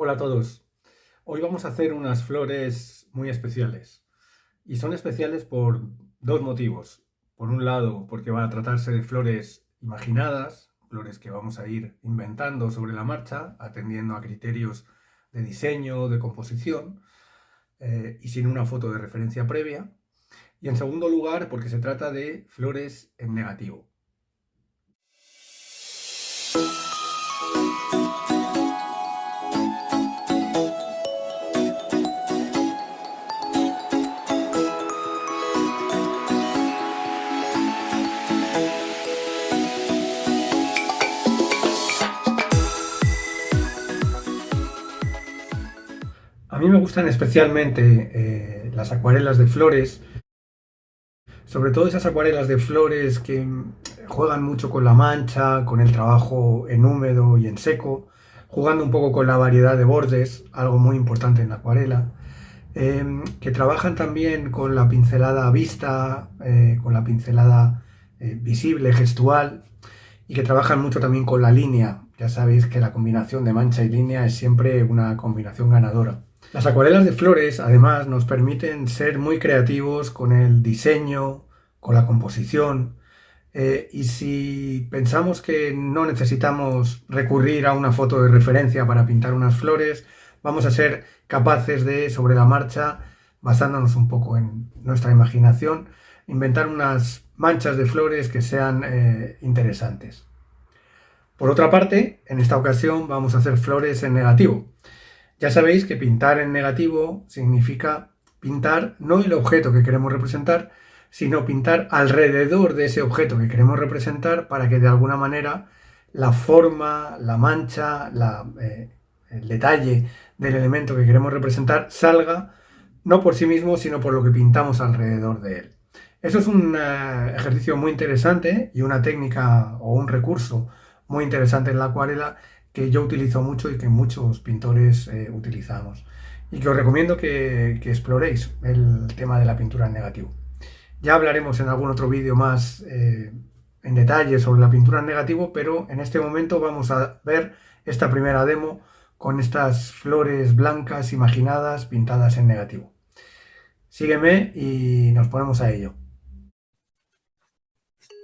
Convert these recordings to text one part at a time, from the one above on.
Hola a todos. Hoy vamos a hacer unas flores muy especiales. Y son especiales por dos motivos. Por un lado, porque va a tratarse de flores imaginadas, flores que vamos a ir inventando sobre la marcha, atendiendo a criterios de diseño, de composición, y sin una foto de referencia previa. Y en segundo lugar, porque se trata de flores en negativo. A mí me gustan especialmente las acuarelas de flores, sobre todo esas acuarelas de flores que juegan mucho con la mancha, con el trabajo en húmedo y en seco, jugando un poco con la variedad de bordes, algo muy importante en la acuarela, que trabajan también con la pincelada vista, con la pincelada visible, gestual, y que trabajan mucho también con la línea. Ya sabéis que la combinación de mancha y línea es siempre una combinación ganadora. Las acuarelas de flores, además, nos permiten ser muy creativos con el diseño, con la composición, y si pensamos que no necesitamos recurrir a una foto de referencia para pintar unas flores, vamos a ser capaces de, sobre la marcha, basándonos un poco en nuestra imaginación, inventar unas manchas de flores que sean interesantes. Por otra parte, en esta ocasión vamos a hacer flores en negativo. Ya sabéis que pintar en negativo significa pintar no el objeto que queremos representar, sino pintar alrededor de ese objeto que queremos representar para que de alguna manera la forma, la mancha, el detalle del elemento que queremos representar salga no por sí mismo, sino por lo que pintamos alrededor de él. Eso es un ejercicio muy interesante y una técnica o un recurso muy interesante en la acuarela que yo utilizo mucho y que muchos pintores utilizamos. Y que os recomiendo que exploréis el tema de la pintura en negativo. Ya hablaremos en algún otro vídeo más en detalle sobre la pintura en negativo, pero en este momento vamos a ver esta primera demo con estas flores blancas imaginadas pintadas en negativo. Sígueme y nos ponemos a ello.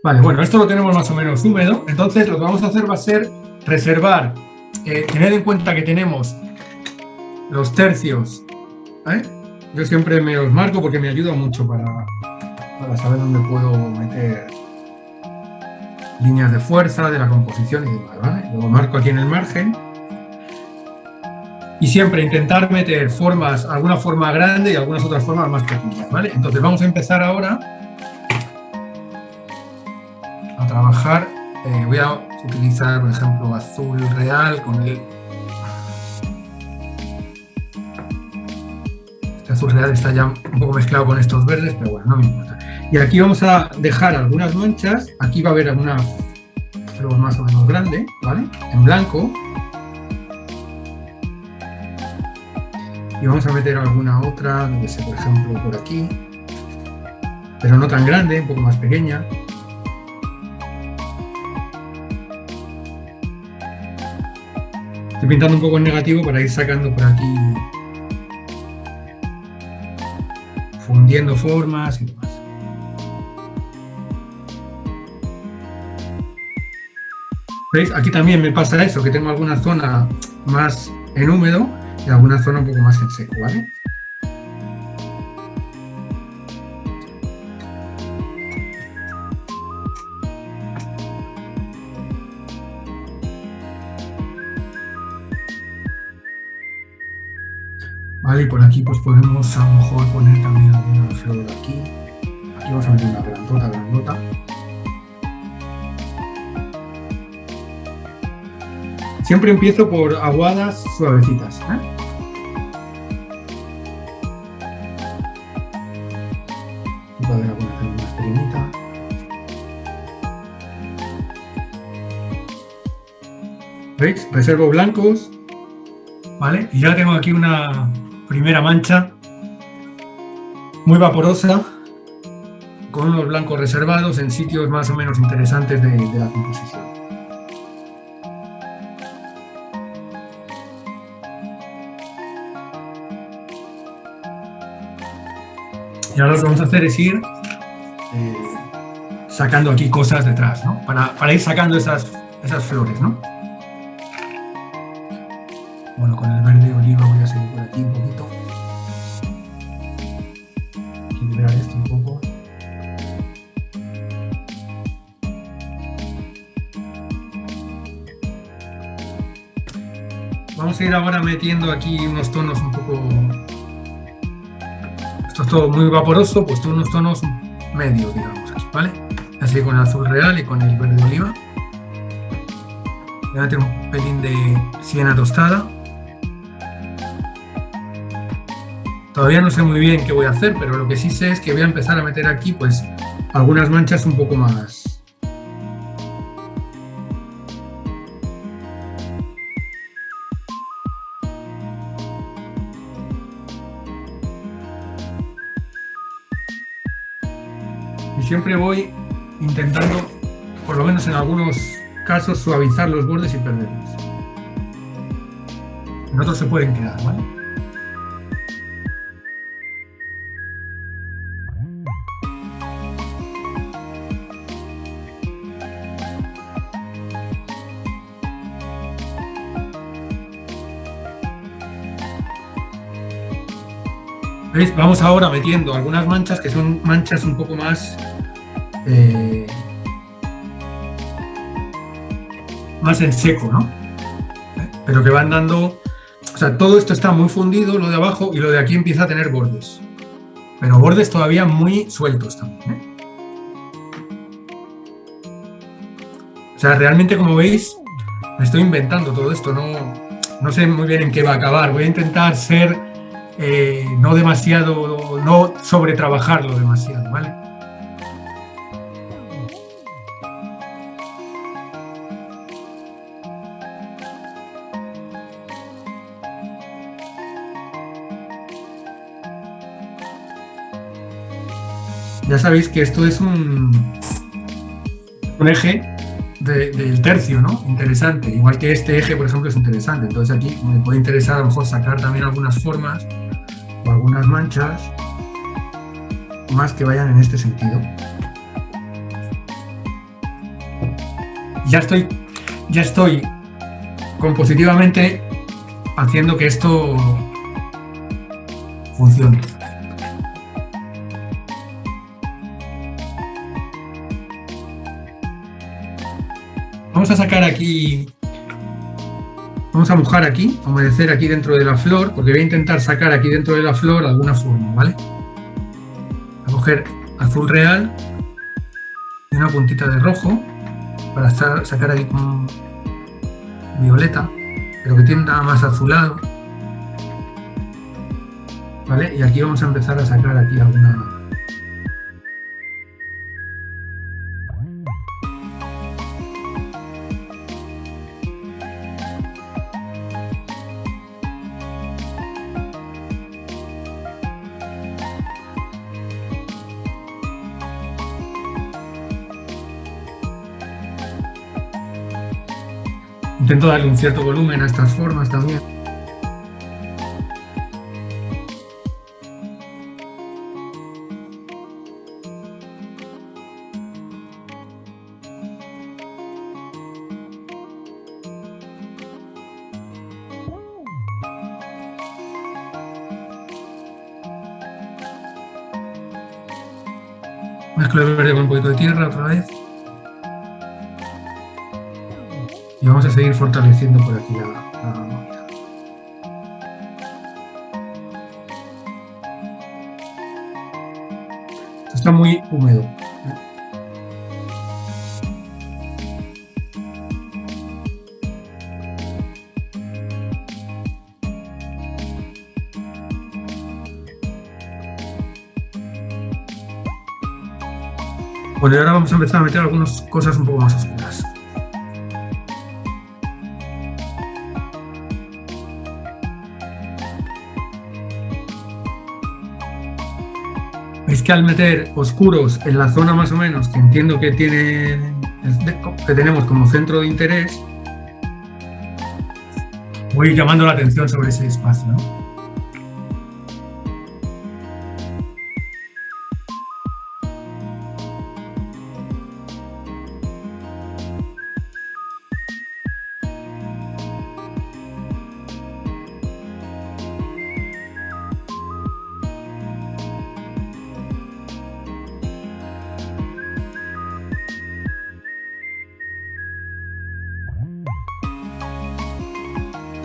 Vale, bueno, esto lo tenemos más o menos húmedo, entonces lo que vamos a hacer va a ser reservar, tened en cuenta que tenemos los tercios, yo siempre me los marco porque me ayuda mucho para saber dónde puedo meter líneas de fuerza, de la composición y demás, ¿vale? Lo marco aquí en el margen y siempre intentar meter formas, alguna forma grande y algunas otras formas más pequeñas, ¿vale? Entonces vamos a empezar ahora a trabajar. Voy a utilizar, por ejemplo, azul real con el... Este azul real está ya un poco mezclado con estos verdes, pero bueno, no me importa. Y aquí vamos a dejar algunas manchas. Aquí va a haber una flor más o menos grande, ¿vale? En blanco. Y vamos a meter alguna otra, no sé, por ejemplo, por aquí. Pero no tan grande, un poco más pequeña. Estoy pintando un poco en negativo para ir sacando por aquí, fundiendo formas y demás. ¿Veis? Aquí también me pasa eso, que tengo alguna zona más en húmedo y alguna zona un poco más en seco, ¿vale? Vale, y por aquí pues podemos a lo mejor poner también alguna flor aquí. Aquí vamos a meter una grandota. Siempre empiezo por aguadas suavecitas, Voy a ver alguna más pequeñita. ¿Veis? Reservo blancos, ¿vale? Y ya tengo aquí una primera mancha muy vaporosa con unos blancos reservados en sitios más o menos interesantes de la composición. Y ahora lo que vamos a hacer es ir sacando aquí cosas detrás, ¿no? Para ir sacando esas flores, ¿no? Bueno, con el verde oliva voy a seguir por aquí un poquito. Equilibrar esto un poco. Vamos a ir ahora metiendo aquí unos tonos un poco... Esto es todo muy vaporoso, pues unos tonos medios, digamos, aquí, ¿vale? Así con el azul real y con el verde oliva. Voy a meter un pelín de siena tostada. Todavía no sé muy bien qué voy a hacer, pero lo que sí sé es que voy a empezar a meter aquí, pues, algunas manchas un poco más... Y siempre voy intentando, por lo menos en algunos casos, suavizar los bordes y perderlos. En otros se pueden quedar, ¿vale? ¿Veis? Vamos ahora metiendo algunas manchas que son manchas un poco más más en seco, ¿no? Pero que van dando... O sea, todo esto está muy fundido, lo de abajo, y lo de aquí empieza a tener bordes. Pero bordes todavía muy sueltos también, ¿eh? O sea, realmente, como veis, me estoy inventando todo esto. No sé muy bien en qué va a acabar. Voy a intentar ser no demasiado, no sobretrabajarlo demasiado, ¿vale? Ya sabéis que esto es un eje del tercio, ¿no? Interesante. Igual que este eje, por ejemplo, es interesante. Entonces aquí me puede interesar a lo mejor sacar también algunas formas o algunas manchas más que vayan en este sentido. Ya estoy compositivamente haciendo que esto funcione. Vamos a sacar aquí, vamos a mojar aquí, a humedecer aquí dentro de la flor, porque voy a intentar sacar aquí dentro de la flor alguna forma, ¿vale? Voy a coger azul real y una puntita de rojo para sacar aquí como violeta, pero que tienda más azulado, ¿vale? Y aquí vamos a empezar a sacar aquí alguna... Intento darle un cierto volumen a estas formas también. Mezclo el verde con un poquito de tierra otra vez. Y vamos a seguir fortaleciendo por aquí la máquina. Esto está muy húmedo. Bueno, y ahora vamos a empezar a meter algunas cosas un poco más oscuras. Veis que al meter oscuros en la zona más o menos que entiendo que tenemos como centro de interés, voy llamando la atención sobre ese espacio, ¿no?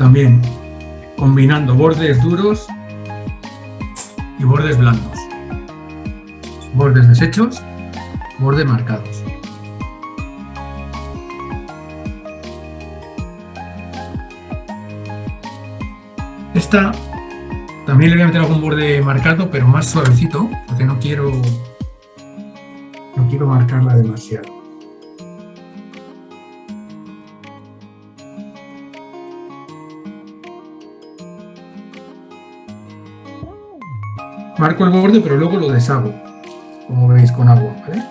también combinando bordes duros y bordes blandos, bordes deshechos, bordes marcados. Esta también le voy a meter algún borde marcado, pero más suavecito, porque no quiero marcarla demasiado. Marco el borde, pero luego lo deshago, como veis, con agua, ¿vale?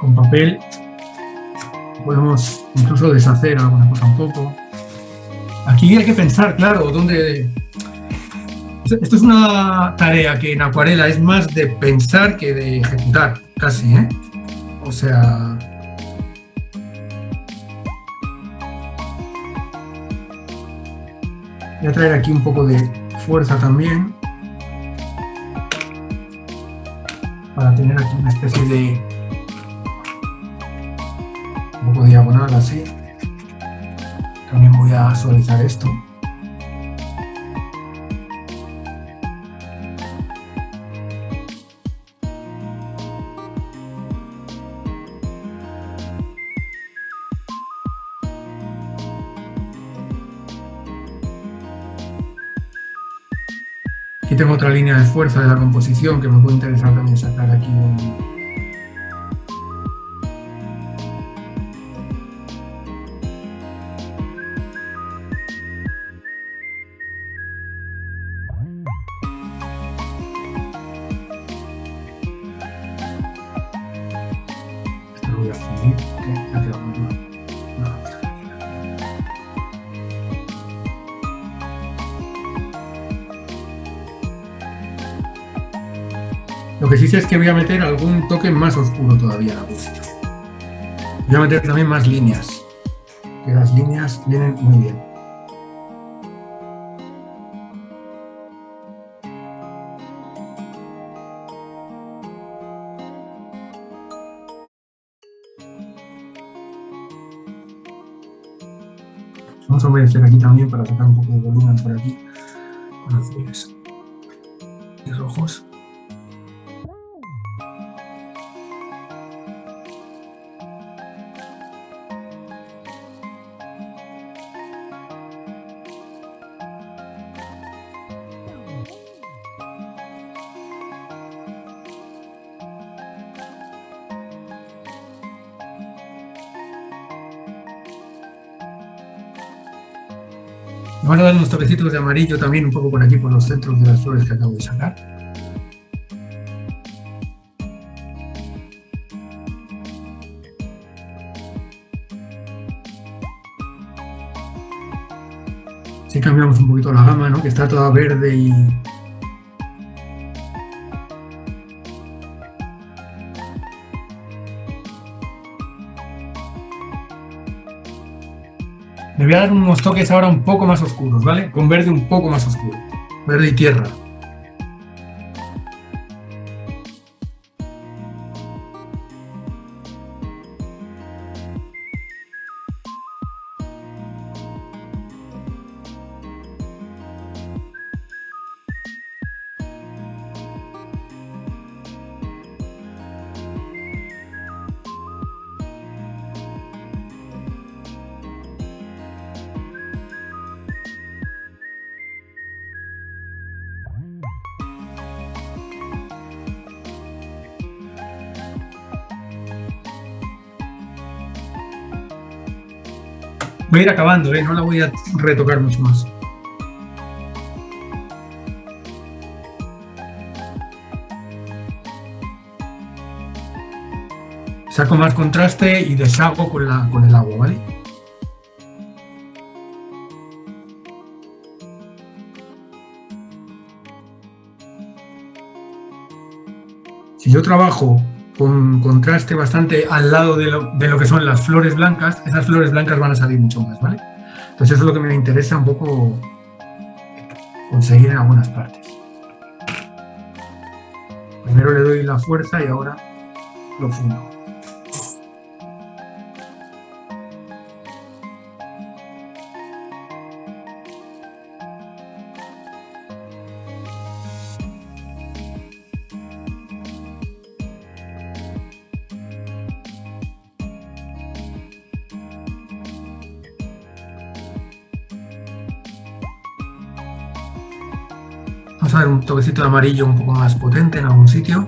Con papel podemos incluso deshacer alguna cosa un poco. Aquí hay que pensar, claro, dónde... Esto es una tarea que en acuarela es más de pensar que de ejecutar, casi, ¿eh? O sea... Voy a traer aquí un poco de fuerza también, para tener aquí una especie de... un poco diagonal así. También voy a suavizar esto. Aquí tengo otra línea de fuerza de la composición que me puede interesar también sacar aquí un... Esto lo voy a fundir, que ha quedado muy mal. No, está tranquila. Lo que sí sé es que voy a meter algún toque más oscuro todavía a la música. Voy a meter también más líneas, que las líneas vienen muy bien. Vamos a obedecer aquí también para sacar un poco de volumen por aquí, con azules y rojos. Vamos a dar unos toquecitos de amarillo también un poco por aquí, por los centros de las flores que acabo de sacar. Así cambiamos un poquito la gama, ¿no? Que está toda verde y... Le voy a dar unos toques ahora un poco más oscuros, ¿vale? Con verde un poco más oscuro. Verde y tierra. Voy a ir acabando, no la voy a retocar mucho más. Saco más contraste y deshago con el agua, ¿vale? Si yo trabajo con contraste bastante al lado de lo que son las flores blancas, esas flores blancas van a salir mucho más, ¿vale? Entonces eso es lo que me interesa un poco conseguir en algunas partes. Primero le doy la fuerza y ahora lo fundo. Vamos a dar un toquecito de amarillo un poco más potente en algún sitio.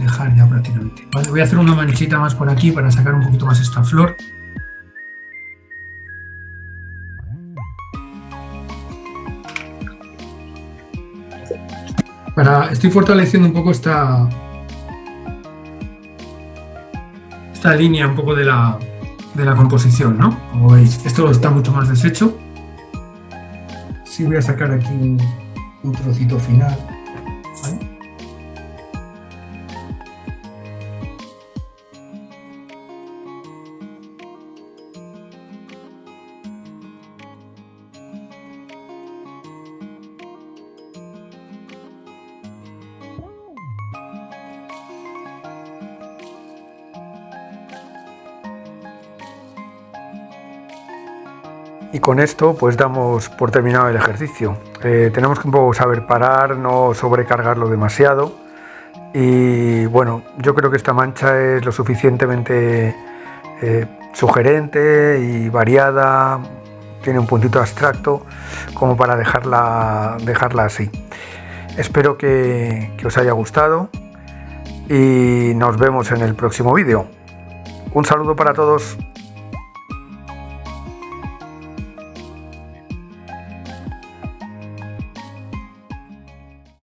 Dejar ya prácticamente. Vale, voy a hacer una manchita más por aquí para sacar un poquito más esta flor. Estoy fortaleciendo un poco esta línea un poco de la composición, ¿no? Como veis, esto está mucho más deshecho. Sí, voy a sacar aquí un trocito final. ¿Vale? Y con esto pues damos por terminado el ejercicio. Tenemos que un poco saber parar, no sobrecargarlo demasiado. Y bueno, yo creo que esta mancha es lo suficientemente sugerente y variada, tiene un puntito abstracto como para dejarla así. Espero que os haya gustado y nos vemos en el próximo vídeo. Un saludo para todos.